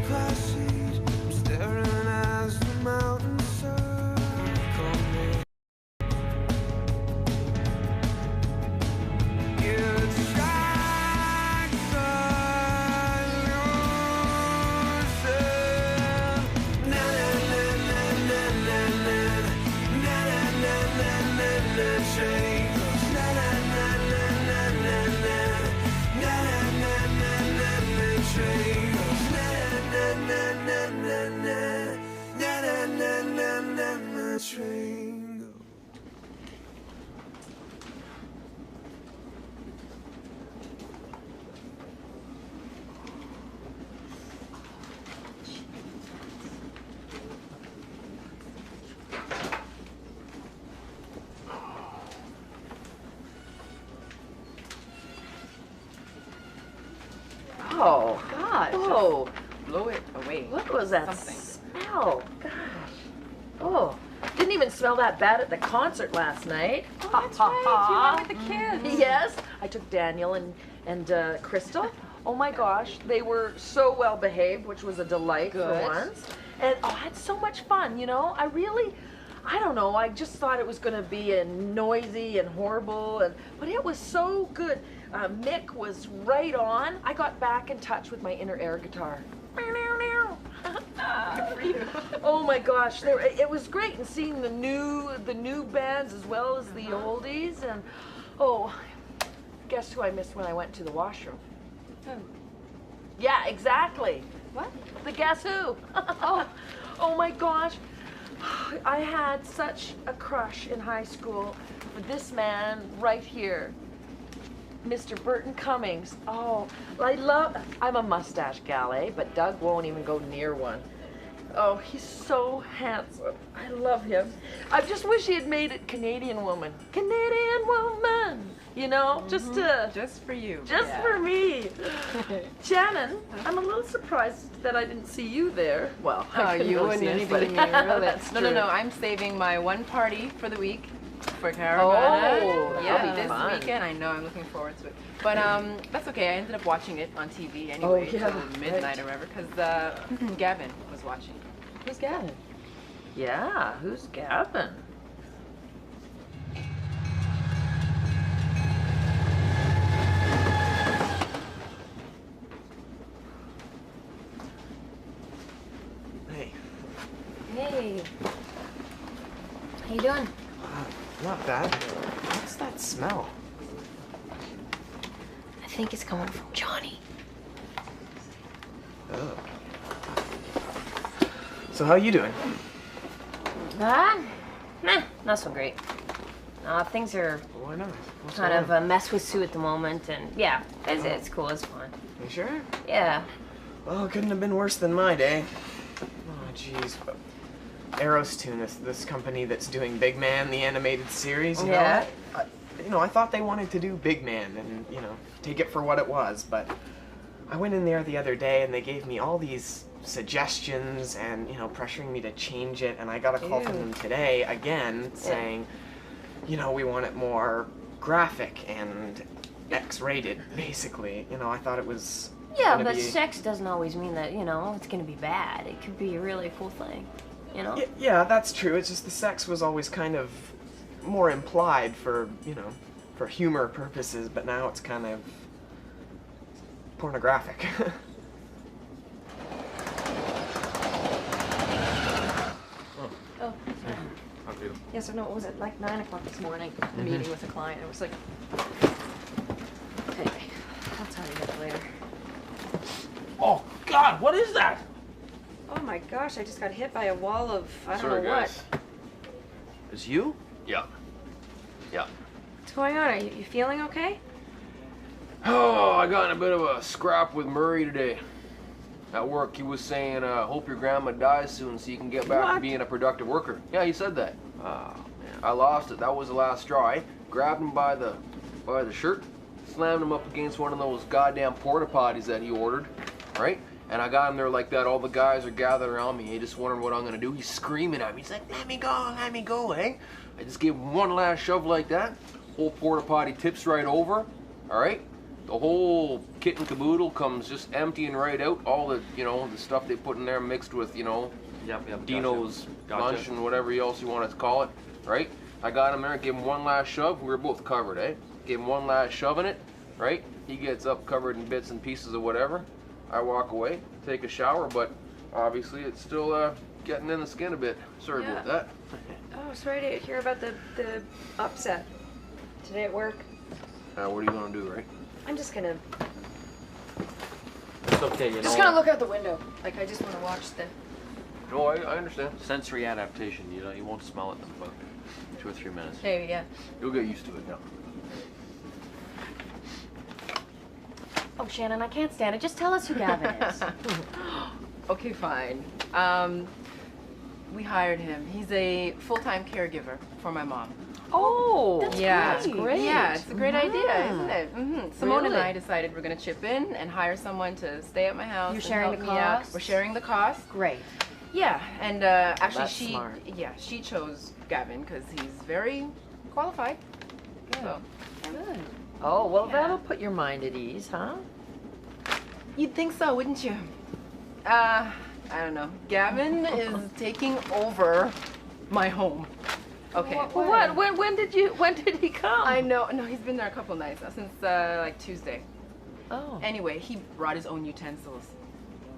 passage, I'm staring as the mountains circle me. It's tracks on yourself. Na na na na na na na na na na na na train goes na na na na na na na na na na na na train goes na na na na na na na na na na na train goes. Oh, God. whoa, Blow it away. what was that Something. smell? Gosh. Oh, didn't even smell that bad at the concert last night. Oh, that's right. You went with the kids. Yes, I took Daniel and Crystal. Oh my gosh, they were so well behaved, which was a delight for Good. once. And I had so much fun, you know. I don't know, I just thought it was going to be noisy and horrible, but it was so good. Mick was right on. I got back in touch with my inner air guitar. Good for you. Oh my gosh, it was great, and seeing the new bands as well as the oldies, and oh, guess who I missed when I went to the washroom? Yeah, exactly. What? The Guess Who. Oh my gosh. I had such a crush in high school for this man right here, Mr. Burton Cummings. Oh, I'm a mustache gal, eh? But Doug won't even go near one. Oh, he's so handsome. I love him. I just wish he had made it Canadian Woman. Canadian Woman! You know, just for you. just for me. Shannon, I'm a little surprised that I didn't see you there. Well, I couldn't You really wouldn't see anything anybody. in here, really. That's No, true. I'm saving my one party for the week for Caravana. Oh, that'll yeah, be this fun. weekend. I know, I'm looking forward to it. But that's okay. I ended up watching it on TV anyway Oh, yeah, till midnight right. or whatever because Gavin was watching. Who's Gavin? Yeah, who's Gavin? Hey, Hey. How you doing? not bad. What's that smell? I think it's coming from Johnny. Oh. So how you doing? Nah, not so great. Things are Why not? What's kind going of on? a mess with Sue at the moment, and yeah, it's cool, it's fun. You sure? Yeah. Well, it couldn't have been worse than my day. Oh, jeez. Aerostune, this company that's doing Big Man, the animated series, you Yeah. know, I thought they wanted to do Big Man and, you know, take it for what it was, but I went in there the other day and they gave me all these suggestions and, you know, pressuring me to change it, and I got a call from them today again saying, you know, we want it more graphic and X-rated, basically. You know, I thought it was Yeah, gonna but be... sex doesn't always mean that, you know, it's gonna be bad. It could be a really cool thing, you know? Yeah, that's true. It's just the sex was always kind of more implied for, you know, for humor purposes, but now it's kind of pornographic. Oh, Yeah, so no, what was it, like 9 o'clock this morning, meeting with a client. It was like, anyway, I'll tell you that later. Oh, God, what is that? Oh my gosh, I just got hit by a wall of, I don't Sorry, know what. guys. It's you? Yeah. Yeah. What's going on? Are you feeling okay? Oh, I got in a bit of a scrap with Murray today. At work, he was saying, hope your grandma dies soon so you can get back to being a productive worker. Yeah, he said that. Man, I lost it. That was the last straw. I grabbed him by the shirt, slammed him up against one of those goddamn porta potties that he ordered, right? And I got him there like that. All the guys are gathered around me. He just wondering what I'm gonna do. He's screaming at me. He's like, let me go, eh? I just gave him one last shove like that. Whole porta potty tips right over, all right? the whole kit and caboodle comes just emptying right out. All the, you know, the stuff they put in there mixed with, you know, Yep. Dino's Gotcha. lunch and whatever else you want to call it, right? I got him there, gave him one last shove. We were both covered, eh? Gave him one last shove in it, right? He gets up covered in bits and pieces of whatever. I walk away, take a shower, but obviously it's still getting in the skin a bit. Sorry about that. Oh, sorry to hear about the upset today at work. What are you gonna do, right? I'm just gonna It's okay, you just know. gonna look out the window. Like I just want to watch the. No, I understand. Sensory adaptation. You know, you won't smell it in about 2 or 3 minutes. Maybe yeah. You'll get used to it now. Oh, Shannon, I can't stand it. Just tell us who Gavin is. Okay, fine. We hired him. He's a full-time caregiver for my mom. Oh, that's Yeah, great. Yeah, it's a great idea, isn't it? Simone and Really? I decided we're going to chip in and hire someone to stay at my house. You're and sharing help the me out. costs? We're sharing the cost. Great. Yeah, and actually that's she, smart. she chose Gavin because he's very qualified. So, Good. Oh, well, Yeah. that'll put your mind at ease, huh? you'd think so, wouldn't you? I don't know. Gavin is taking over my home. Okay. What? When did he come? I know. No, he's been there a couple nights now, since like Tuesday. Oh. Anyway, he brought his own utensils.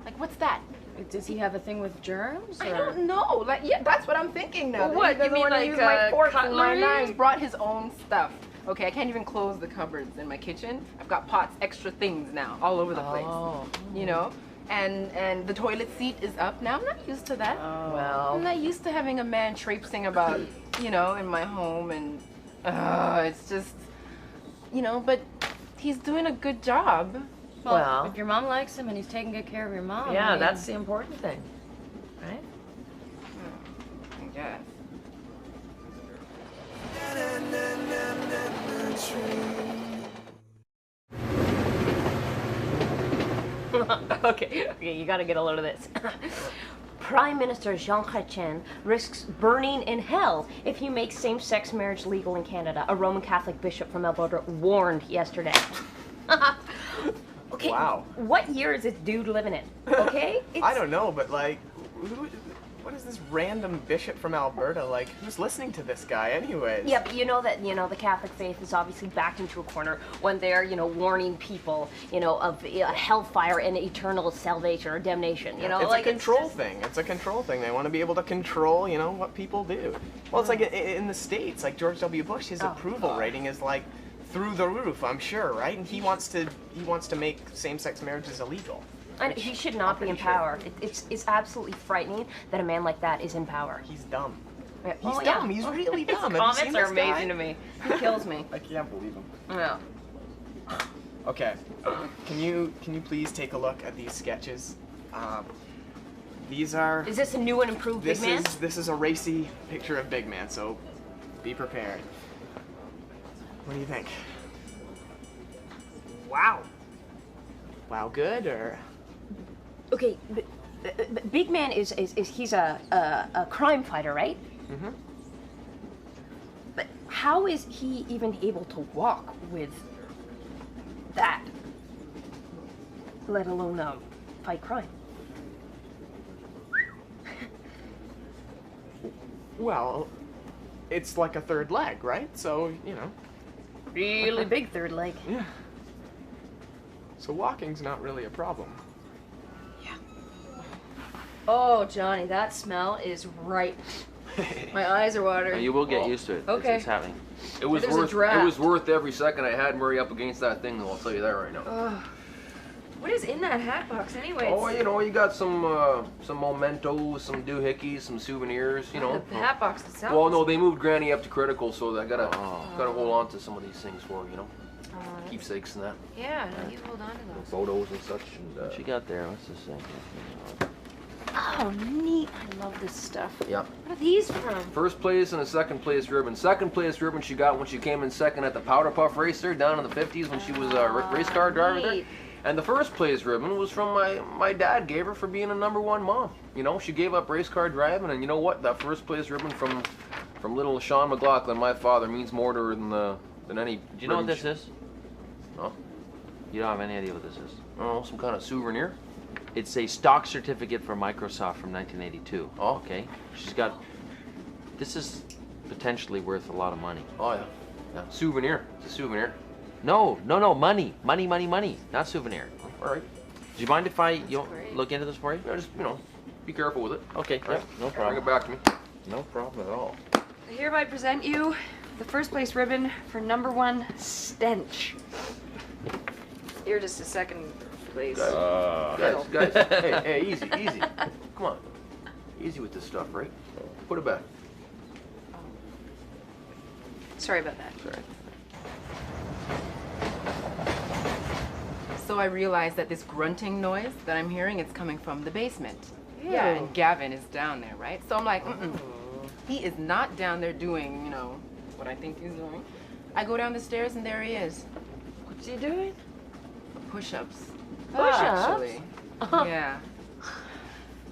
Like, what's that? Does he have a thing with germs? I or- don't know. Like, yeah, that's what I'm thinking now. Well, what, He you doesn't mean wanna like, use my forks and my cutlery? knives. Brought his own stuff. Okay, I can't even close the cupboards in my kitchen. I've got pots, extra things now, all over the place. Oh. You know, and the toilet seat is up now. I'm not used to that. I'm Well, not used to having a man traipsing about, you know, in my home, and it's just, you know. But he's doing a good job. Well. if your mom likes him and he's taking good care of your mom. yeah, I mean, that's the important thing, right? I guess. okay, you gotta get a load of this. Prime Minister Jean Chrétien risks burning in hell if he makes same-sex marriage legal in Canada. A Roman Catholic bishop from Alberta warned yesterday. Okay, Wow. what year is this dude living in? Okay? I don't know, but like, what is this random bishop from Alberta? Like, who's listening to this guy anyways? Yeah, but you know that, the Catholic faith is obviously backed into a corner when they're, warning people, of hellfire and eternal salvation or damnation, It's like a control just- thing. It's a control thing. They want to be able to control, what people do. Well, it's like in the States, like George W. Bush, his approval rating is like through the roof, I'm sure, right? And he wants to make same-sex marriages illegal. And he should not be in pretty sure. power. It's absolutely frightening that a man like that is in power. He's dumb. Yeah. He's Oh, yeah. dumb. He's really dumb. Have you Comments seen are this guy? amazing to me. He kills me. I can't believe him. Yeah. Okay, can you please take a look at these sketches? These are. Is this a new and improved Big Man? This is a racy picture of Big Man, so be prepared. What do you think? Wow. Wow, good or? Okay, but Big Man is he's a crime fighter, right? Mm-hmm. But how is he even able to walk with that? Let alone fight crime. Well, it's like a third leg, right? So Really big third leg. Yeah. So walking's not really a problem. Oh, Johnny, that smell is right. My eyes are watering. And you will get used to it. Okay. It's happening. It was There's a worth. It draft. was worth every second I had Murray up against that thing, though. I'll tell you that right now. What is in that hat box, anyways? Oh, you got some mementos, some doohickeys, some souvenirs, The hat box itself. Well, no, they moved Granny up to critical, so I gotta hold on to some of these things for her, keepsakes and that, Yeah, no, you hold on to those. photos and such. What you got there? What's this thing? Oh, neat. I love this stuff. Yeah. What are these from? First place and a second place ribbon. Second place ribbon she got when she came in second at the Powder Puff race there down in the 50s when she was a race car driver there. neat. And the first place ribbon was from my dad gave her for being a #1 mom. She gave up race car driving, and you know what? That first place ribbon from little Sean McLaughlin, my father, means more to her than any. Do you know what ribbon this is? No. You don't have any idea what this is? I don't know, some kind of souvenir? It's a stock certificate from Microsoft from 1982. Oh. Okay. She's got. This is potentially worth a lot of money. Oh, yeah. Yeah, souvenir. It's a souvenir. No, money. Money. Not souvenir. All right. Do you mind if I look into this for you? Yeah, just, be careful with it. Okay. All right? No Bring problem. it back to me. No problem at all. I hereby present you the first place ribbon for #1 stench. You're just a second place. Guys, hey, easy. Come on. Easy with this stuff, right? Put it back. Sorry about that. Sorry. So I realized that this grunting noise that I'm hearing, it's coming from the basement. Ew. Yeah, and Gavin is down there, right? So I'm like, he is not down there doing, what I think he's doing. I go down the stairs and there he is. What's he doing? Push-ups. Push-ups? Actually. Yeah.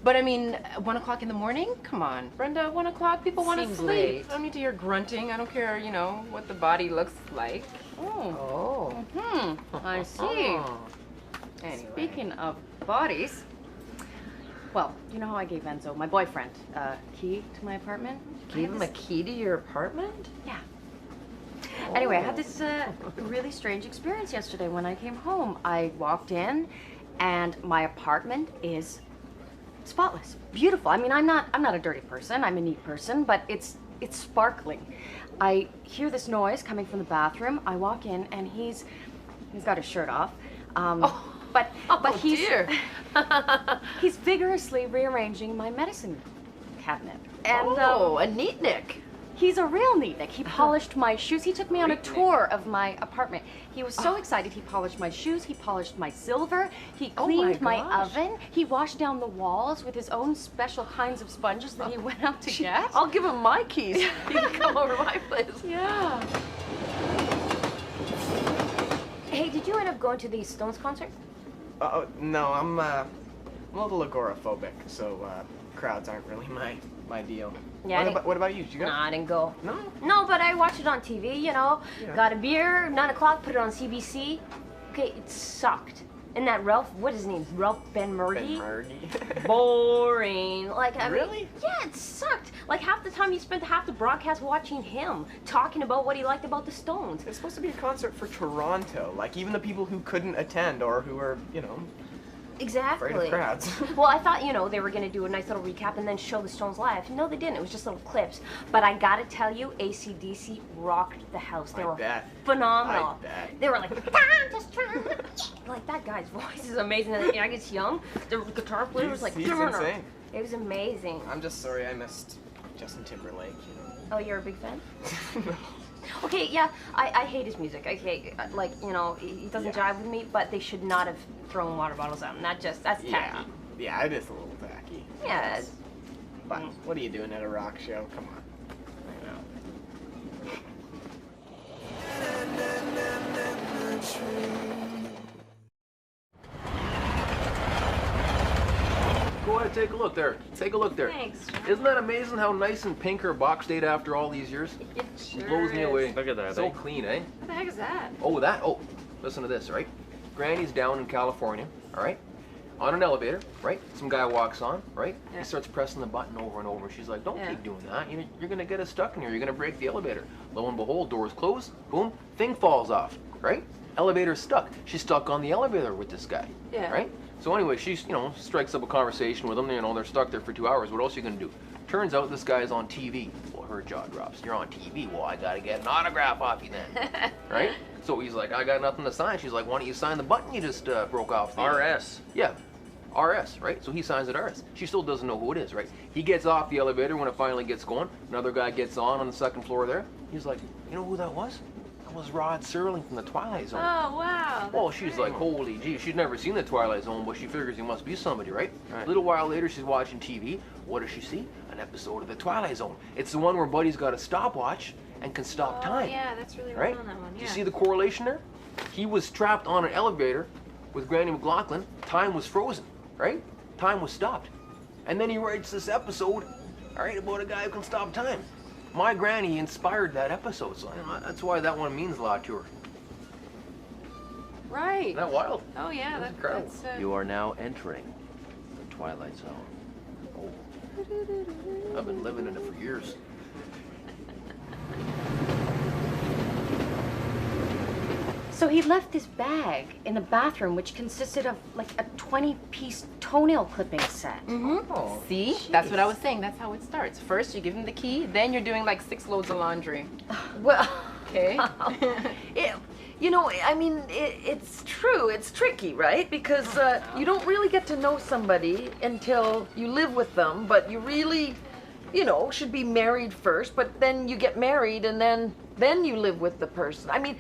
But I mean, 1 o'clock in the morning? Come on, Brenda, 1 o'clock, people want to Seems sleep. late. I don't need to hear grunting. I don't care, what the body looks like. Oh. I see. Anyway. Speaking of bodies, well, you know how I gave Enzo, my boyfriend, key to my apartment? Gave him a key to your apartment? Yeah. Anyway, I had this really strange experience yesterday when I came home. I walked in, and my apartment is spotless, beautiful. I mean, I'm not a dirty person. I'm a neat person, but it's sparkling. I hear this noise coming from the bathroom. I walk in, and he's got his shirt off. But he's dear. he's vigorously rearranging my medicine cabinet. And a neatnik. he's a real neatnik. He polished my shoes. He took me on a tour of my apartment. He was so excited. He polished my shoes. He polished my silver. He cleaned my gosh. oven. He washed down the walls with his own special kinds of sponges that he went out to get. I'll give him my keys. You can come over to my place. Yeah. Hey, did you end up going to the Stones concert? No, I'm a little agoraphobic, so crowds aren't really my deal. Yeah, What about you? Did you go? Nah, I didn't go. No? No, but I watched it on TV, Yeah. Got a beer, 9 o'clock, put it on CBC. Okay, it sucked. And that Ralph, what is his name? Ralph Ben Murdy? Boring. Like, I Really? mean, yeah, it sucked. Like, half the time you spent half the broadcast watching him, talking about what he liked about the Stones. It's supposed to be a concert for Toronto. Like, even the people who couldn't attend or who are, Exactly. afraid of crowds. Well, I thought, they were going to do a nice little recap and then show the Stones live. No, they didn't. It was just little clips. But I got to tell you, AC/DC rocked the house. They I were bet. phenomenal. I bet. They were like, just trying to... Like, that guy's voice is amazing. And I guess young. The guitar player was like... He's insane. It was amazing. I'm just sorry I missed Justin Timberlake, Oh, you're a big fan? No. Okay, yeah, I hate his music. Okay, like, he doesn't jive with me, but they should not have thrown water bottles at him. That's tacky. Yeah, it is a little tacky. Yeah. But what are you doing at a rock show? Come on. I know. Go ahead, take a look there. Take a look there. Thanks. Isn't that amazing how nice and pink her box stayed after all these years? It sure Blows me away. Look at that, So eh? clean, eh? What the heck is that? Oh, listen to this, right? Granny's down in California, all right? On an elevator, right? Some guy walks on, right? Yeah. He starts pressing the button over and over. She's like, don't Yeah. keep doing that. You're gonna get us stuck in here. You're gonna break the elevator. Lo and behold, doors close, boom, thing falls off, right? Elevator's stuck. She's stuck on the elevator with this guy, Yeah. right? So anyway, she, strikes up a conversation with him. They're stuck there for 2 hours. What else are you gonna do? Turns out this guy's on TV. Well, her jaw drops. You're on TV. Well, I gotta get an autograph off you then, right? So he's like, I got nothing to sign. She's like, why don't you sign the button you just broke off? The RS. Yeah, RS, right? So he signs it RS. She still doesn't know who it is, right? He gets off the elevator when it finally gets going. Another guy gets on the second floor there. He's like, you know who that was? That was Rod Serling from the Twilight Zone. Oh, wow. Well, she's like, holy gee, she's never seen the Twilight Zone, but she figures he must be somebody, right? Right. A little while later, she's watching TV. What does she see? An episode of the Twilight Zone. It's the one where Buddy's got a stopwatch and can stop time. Yeah, that's really Right? well on that one. Do Yeah. you see the correlation there? He was trapped on an elevator with Granny McLaughlin. Time was frozen, right? Time was stopped. And then he writes this episode, all right, about a guy who can stop time. My granny inspired that episode, so that's why that one means a lot to her. Right. Isn't that wild? Oh yeah, That's incredible. that's. You are now entering the Twilight Zone. I've been living in it for years. So he left this bag in the bathroom, which consisted of like a 20-piece toenail clipping set. Oh, See, that's what I was saying. That's how it starts. First, you give him the key, then you're doing like 6 loads of laundry. Well, Okay. you know, I mean, it's true. It's tricky, right? Because you don't really get to know somebody until you live with them, but you really, you know, should be married first, but then you get married and then you live with the person. I mean,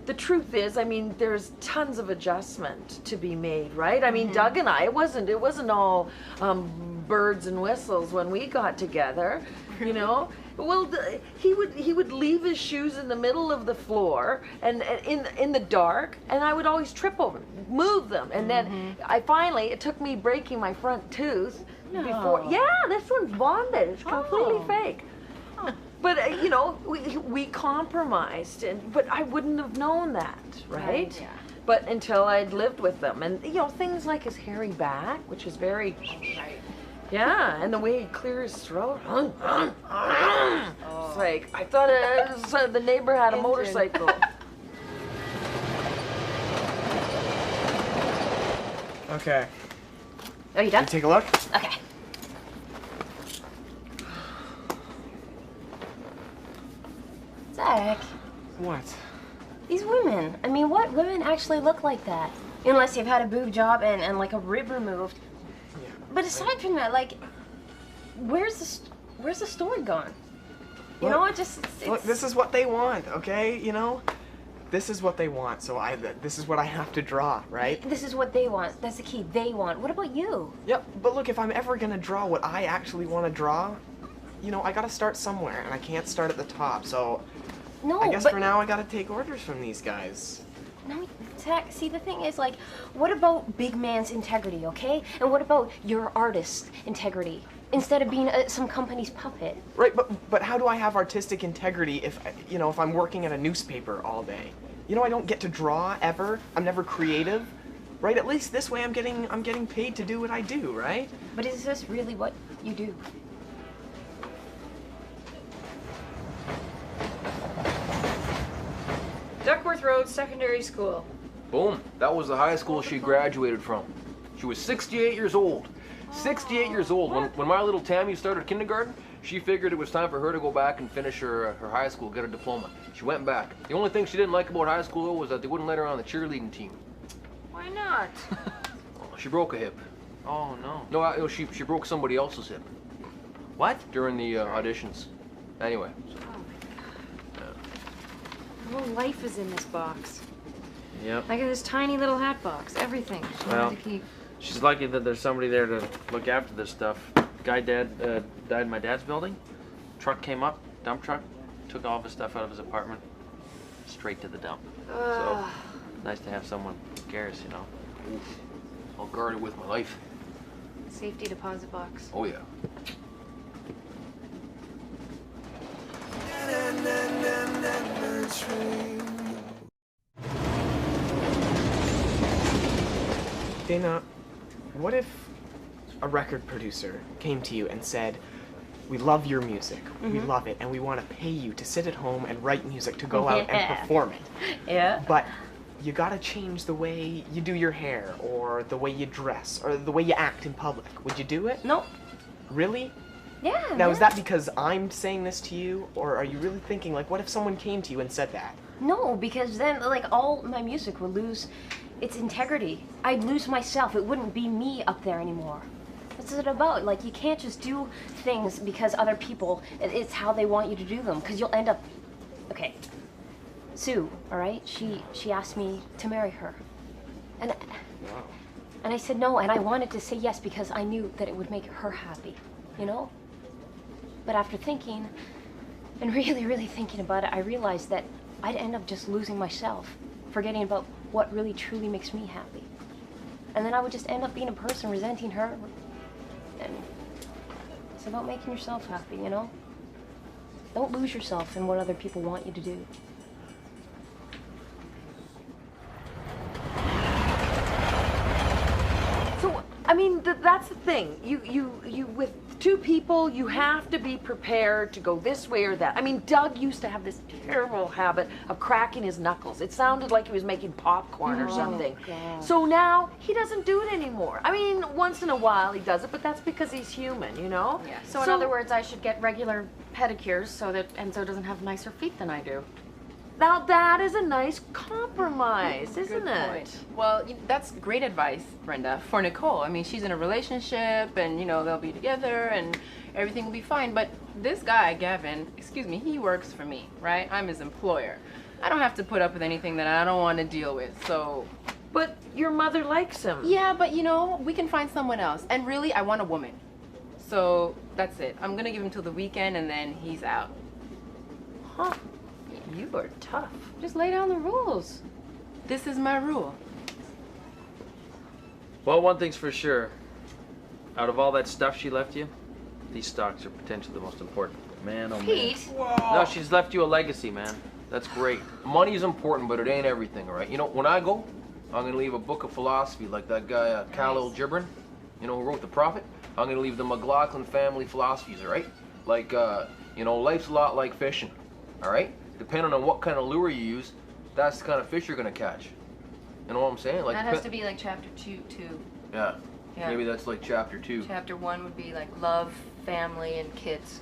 the truth is, I mean, there's tons of adjustment to be made, right? I mean, Doug and I, it wasn't all birds and whistles when we got together, you know. Well, he would leave his shoes in the middle of the floor and in the dark, and I would always trip over them, move them, and then it took me breaking my front tooth before. Yeah, this one's bonded. It's completely fake. But you know, we compromised, but I wouldn't have known that, right? Yeah. But until I'd lived with them, and you know, things like his hairy back, which is very, yeah, and the way he clears his throat. It's like I thought the neighbor had a motorcycle. Okay. Oh, you done? You take a look. Okay. Zach, What? these women. I mean, what women actually look like that? Unless you've had a boob job and like a rib removed. Yeah. But aside from that, like, where's the story gone? You know, it's Look, this is what they want, okay? You know, this is what they want. So this is what I have to draw, right? This is what they want. That's the key. They want. What about you? Yep. But look, if I'm ever gonna draw what I actually want to draw, you know, I gotta start somewhere, and I can't start at the top. So No, I guess but for now, I gotta take orders from these guys. no. Zach, see, the thing is, like, what about big man's integrity, okay? And what about your artist's integrity? Instead of being some company's puppet. Right, but how do I have artistic integrity if if I'm working at a newspaper all day? You know, I don't get to draw ever. I'm never creative, right? At least this way, I'm getting paid to do what I do, right? But is this really what you do? Duckworth Road Secondary School. Boom. That was the high school she graduated from. She was 68 years old. 68 years old. When my little Tammy started kindergarten, she figured it was time for her to go back and finish her high school, get a diploma. She went back. The only thing she didn't like about high school, though, was that they wouldn't let her on the cheerleading team. Why not? She broke a hip. Oh no. No, she broke somebody else's hip What? during the auditions. Anyway. Her whole life is in this box. Yep. I got this tiny little hat box. Everything. She Well, wanted to keep. She's lucky that there's somebody there to look after this stuff. Guy died in my dad's building. Truck came up, dump truck, took all of his stuff out of his apartment, straight to the dump. So nice to have someone who cares, you know. Oof. I'll guard it with my life. Safety deposit box. Oh yeah. Dana, what if a record producer came to you and said, "We love your music, we love it, and we want to pay you to sit at home and write music to go out and perform it. Yeah. But you gotta change the way you do your hair, or the way you dress, or the way you act in public." Would you do it? No. Really? Yeah. Now, is that because I'm saying this to you, or are you really thinking, like, what if someone came to you and said that? No, because then, like, all my music would lose its integrity. I'd lose myself. It wouldn't be me up there anymore. What's it about? Like, you can't just do things because other people, it's how they want you to do them, because you'll end up, okay. Sue, all right, she asked me to marry her. And I said no, and I wanted to say yes because I knew that it would make her happy, you know? But after thinking, and really, really thinking about it, I realized that I'd end up just losing myself, forgetting about what really truly makes me happy. And then I would just end up being a person resenting her. And it's about making yourself happy, you know? Don't lose yourself in what other people want you to do. that's the thing. You with two people, you have to be prepared to go this way or that. I mean, Doug used to have this terrible habit of cracking his knuckles. It sounded like he was making popcorn or something. God. So now he doesn't do it anymore. I mean, once in a while he does it, but that's because he's human, you know? Yeah. So in other words, I should get regular pedicures so that Enzo doesn't have nicer feet than I do. Now that is a nice compromise, isn't Good it? point. Well, that's great advice, Brenda, for Nicole. I mean, she's in a relationship and, they'll be together and everything will be fine. But this guy, Gavin, excuse me, he works for me, right? I'm his employer. I don't have to put up with anything that I don't want to deal with, so... But your mother likes him. Yeah, but we can find someone else. And really, I want a woman. So that's it. I'm gonna give him till the weekend and then he's out. Huh. You are tough. Just lay down the rules. This is my rule. Well, one thing's for sure. Out of all that stuff she left you, these stocks are potentially the most important. Man, oh man. Pete. No, she's left you a legacy, man. That's great. Money's important, but it ain't everything, all right? When I go, I'm gonna leave a book of philosophy like that guy, Khalil Gibran, who wrote The Prophet. I'm gonna leave the McLaughlin family philosophies, all right? Like, life's a lot like fishing, all right? Depending on what kind of lure you use, that's the kind of fish you're gonna catch. You know what I'm saying? Like That has to be like chapter 2 too. Yeah. Yeah. Maybe that's like chapter 2. Chapter 1 would be like love, family, and kids.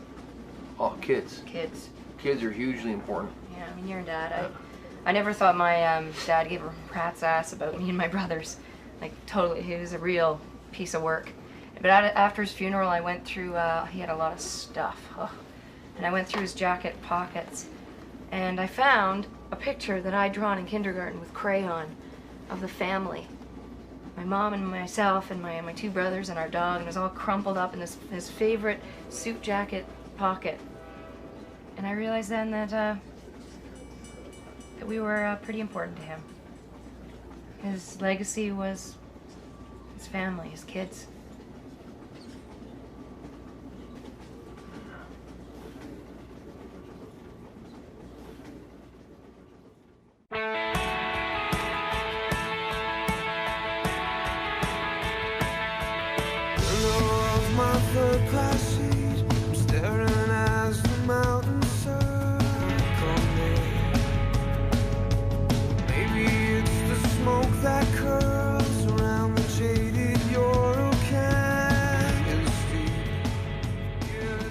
Oh, kids. Kids. Kids are hugely important. Yeah, I mean, you're a dad. I never thought my dad gave a rat's ass about me and my brothers. Like, totally. He was a real piece of work. But after his funeral, I went through, he had a lot of stuff. Oh. And I went through his jacket pockets. And I found a picture that I'd drawn in kindergarten with crayon of the family. My mom and myself and my 2 brothers and our dog, and it was all crumpled up in his favorite suit jacket pocket. And I realized then that we were pretty important to him. His legacy was his family, his kids. My third class seat, I'm staring as the mountains circle me. Maybe it's the smoke that curls around the jaded Ural Canyon steep. Yeah,